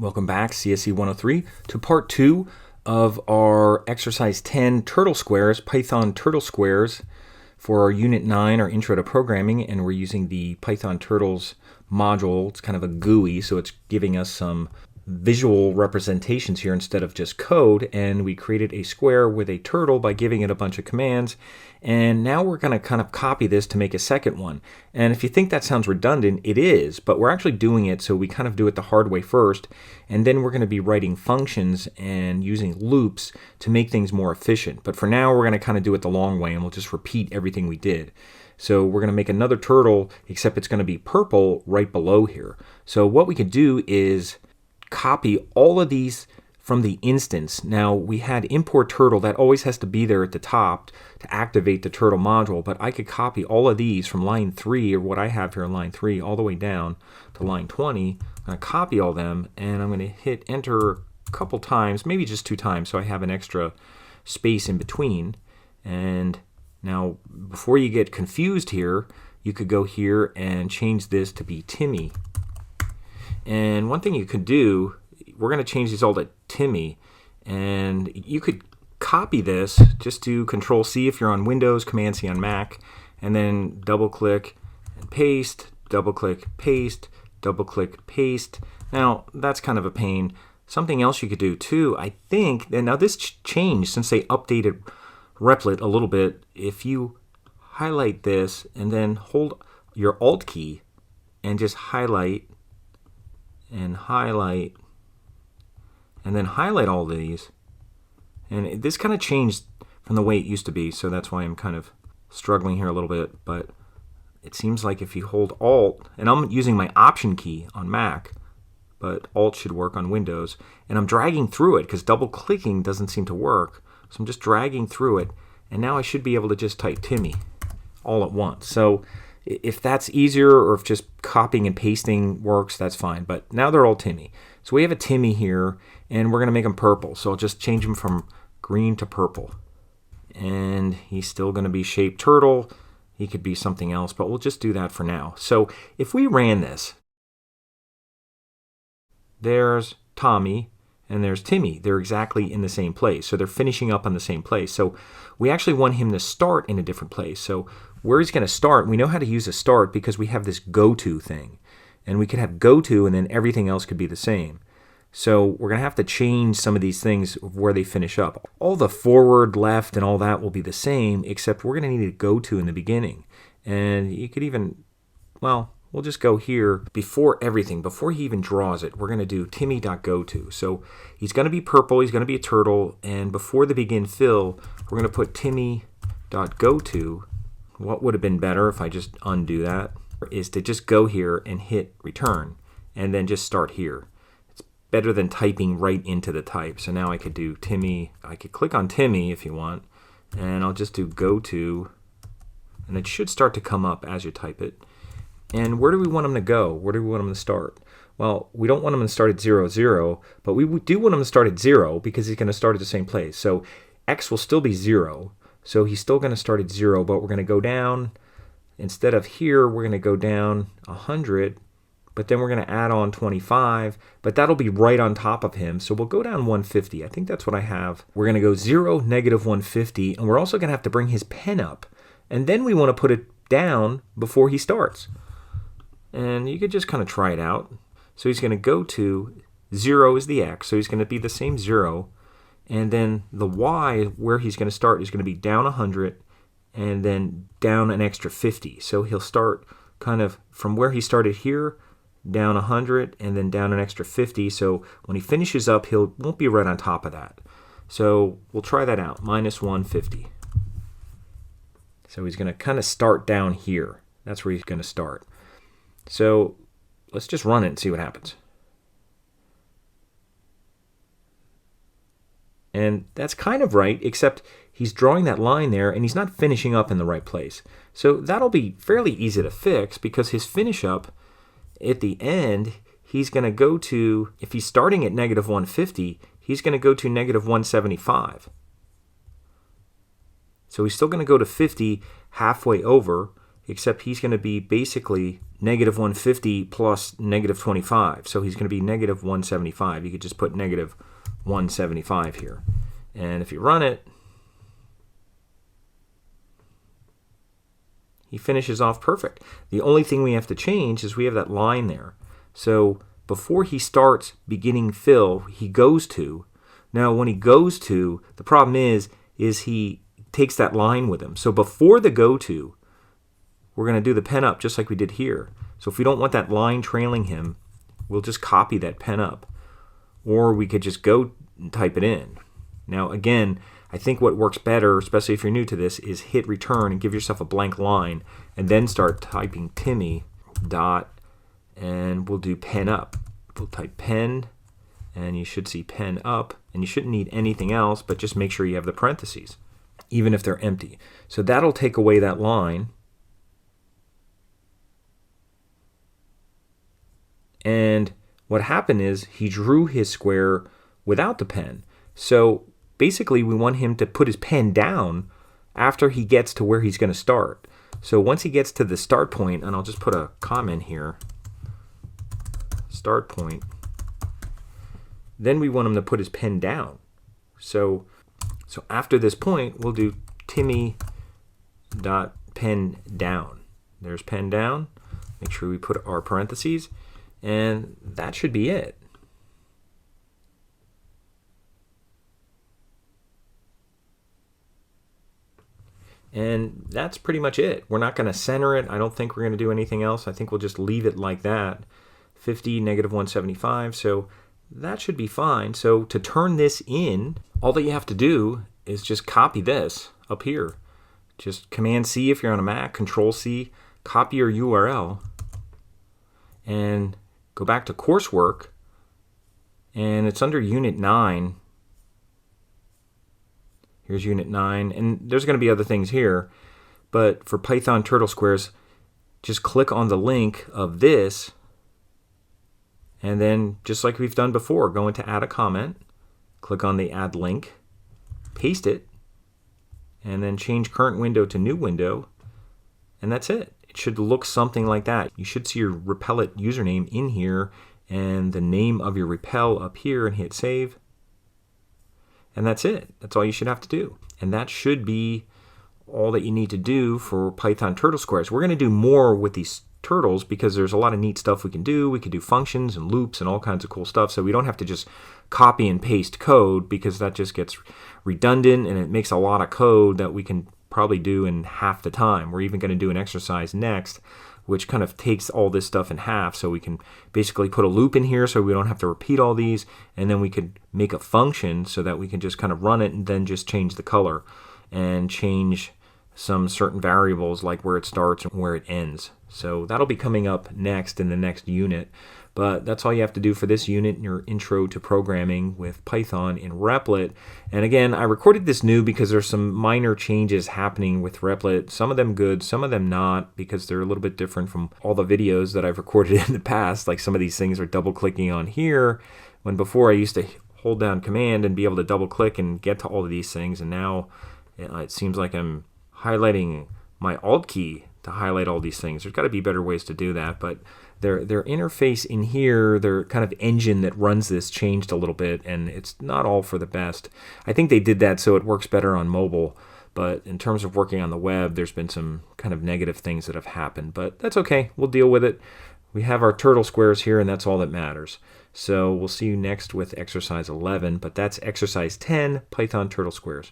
Welcome back, CSE 103, to part 2 of our exercise 10 turtle squares, Python turtle squares for our unit 9, our intro to programming, and we're using the Python Turtles module. It's kind of a GUI, so it's giving us some visual representations here instead of just code, and we created a square with a turtle by giving it a bunch of commands, and now we're going to kind of copy this to make a second one. And if you think that sounds redundant, it is, but we're actually doing it so we kind of do it the hard way first, and then we're going to be writing functions and using loops to make things more efficient. But for now, we're going to kind of do it the long way, and we'll just repeat everything we did. So we're going to make another turtle, except it's going to be purple right below here. So what we could do is copy all of these from the instance. Now we had import turtle, that always has to be there at the top to activate the turtle module, but I could copy all of these from line 3, or what I have here on line 3, all the way down to line 20. I'm going to copy all them, and I'm going to hit enter a couple times, maybe just 2 times, so I have an extra space in between. And now before you get confused here, you could go here and change this to be Timmy. And one thing you could do, we're going to change these all to Timmy, and you could copy this, just do Control C if you're on Windows, Command C on Mac, and then double click and paste, double click, paste, double click, paste. Now that's kind of a pain. Something else you could do too, I think, and now this changed since they updated Replit a little bit. If you highlight this and then hold your Alt key and just highlight and highlight, and then highlight all these, and this kind of changed from the way it used to be, so that's why I'm kind of struggling here a little bit. But it seems like if you hold Alt, and I'm using my Option key on Mac, but Alt should work on Windows, and I'm dragging through it because double clicking doesn't seem to work, so I'm just dragging through it, and now I should be able to just type Timmy all at once. So if that's easier, or if just copying and pasting works, that's fine. But now they're all Timmy. So we have a Timmy here, and we're going to make him purple. So I'll just change him from green to purple. And he's still going to be shaped turtle. He could be something else, but we'll just do that for now. So if we ran this, there's Tommy and there's Timmy. They're exactly in the same place. So they're finishing up on the same place. So we actually want him to start in a different place. So where he's going to start, we know how to use a start because we have this go-to thing. And we could have go-to, and then everything else could be the same. So we're going to have to change some of these things of where they finish up. All the forward, left, and all that will be the same, except we're going to need a go-to in the beginning. And you could even, well, we'll just go here before everything, before he even draws it. We're going to do timmy.goto. So he's going to be purple, he's going to be a turtle, and before the begin fill, we're going to put timmy.goto. What would have been better if I just undo that is to just go here and hit return and then just start here. It's better than typing right into the type. So now I could do Timmy. I could click on Timmy if you want, and I'll just do go to, and it should start to come up as you type it. And where do we want him to go? Where do we want him to start? Well, we don't want him to start at 0, 0, but we do want him to start at 0 because he's going to start at the same place. So X will still be 0. So he's still going to start at 0, but we're going to go down. Instead of here, we're going to go down 100, but then we're going to add on 25, but that'll be right on top of him. So we'll go down 150. I think that's what I have. We're going to go 0, negative 150, and we're also going to have to bring his pen up. And then we want to put it down before he starts. And you could just kind of try it out. So he's going to go to 0 is the X, so he's going to be the same 0. And then the Y, where he's going to start, is going to be down 100 and then down an extra 50. So he'll start kind of from where he started here, down 100 and then down an extra 50. So when he finishes up, he won't be right on top of that. So we'll try that out, minus 150. So he's going to kind of start down here. That's where he's going to start. So let's just run it and see what happens. And that's kind of right, except he's drawing that line there, and he's not finishing up in the right place. So that'll be fairly easy to fix, because his finish up at the end, he's going to go to, if he's starting at negative 150, he's going to go to negative 175. So he's still going to go to 50 halfway over. except he's going to be basically negative 150 plus negative 25. So he's going to be negative 175. You could just put negative 175 here. And if you run it, he finishes off perfect. The only thing we have to change is we have that line there. So before he starts beginning fill, he goes to. Now when he goes to, the problem is he takes that line with him. So before the go to, we're going to do the pen up just like we did here. So if we don't want that line trailing him, we'll just copy that pen up. Or we could just go and type it in. Now again, I think what works better, especially if you're new to this, is hit return and give yourself a blank line and then start typing Timmy dot, and we'll do pen up. We'll type pen and you should see pen up, and you shouldn't need anything else, but just make sure you have the parentheses, even if they're empty. So that'll take away that line. And what happened is he drew his square without the pen. So basically we want him to put his pen down after he gets to where he's going to start. So once he gets to the start point, and I'll just put a comment here, start point, then we want him to put his pen down. So after this point, we'll do Timmy dot pen down. There's pen down. Make sure we put our parentheses, and that should be it. And that's pretty much it. We're not going to center it. I don't think we're going to do anything else. I think we'll just leave it like that. 50, negative 175. So that should be fine. So to turn this in, all that you have to do is just copy this up here. Just Command C if you're on a Mac, Control C, copy your URL, and go back to coursework, and it's under Unit 9. Here's Unit 9, and there's going to be other things here, but for Python Turtle Squares, just click on the link of this, and then just like we've done before, go into Add a Comment, click on the Add Link, paste it, and then change Current Window to New Window, and that's it. It should look something like that. You should see your Replit username in here, and the name of your Repel up here, and hit Save. And that's it. That's all you should have to do. And that should be all that you need to do for Python Turtle Squares. We're going to do more with these turtles because there's a lot of neat stuff we can do. We could do functions and loops and all kinds of cool stuff. So we don't have to just copy and paste code, because that just gets redundant and it makes a lot of code that we can probably do in half the time. We're even going to do an exercise next which kind of takes all this stuff in half. So we can basically put a loop in here so we don't have to repeat all these, and then we could make a function so that we can just kind of run it and then just change the color and change some certain variables like where it starts and where it ends. So that'll be coming up next in the next unit. But that's all you have to do for this unit in your intro to programming with Python in Replit. And again, I recorded this new because there's some minor changes happening with Replit. Some of them good, some of them not, because they're a little bit different from all the videos that I've recorded in the past. Like some of these things are double clicking on here, when before I used to hold down Command and be able to double click and get to all of these things. And now it seems like I'm highlighting my Alt key to highlight all these things. There's got to be better ways to do that, but their interface in here, their kind of engine that runs this changed a little bit, and it's not all for the best. I think they did that so it works better on mobile, but in terms of working on the web, there's been some kind of negative things that have happened, but that's okay. We'll deal with it. We have our turtle squares here, and that's all that matters. So we'll see you next with exercise 11, but that's exercise 10, Python Turtle Squares.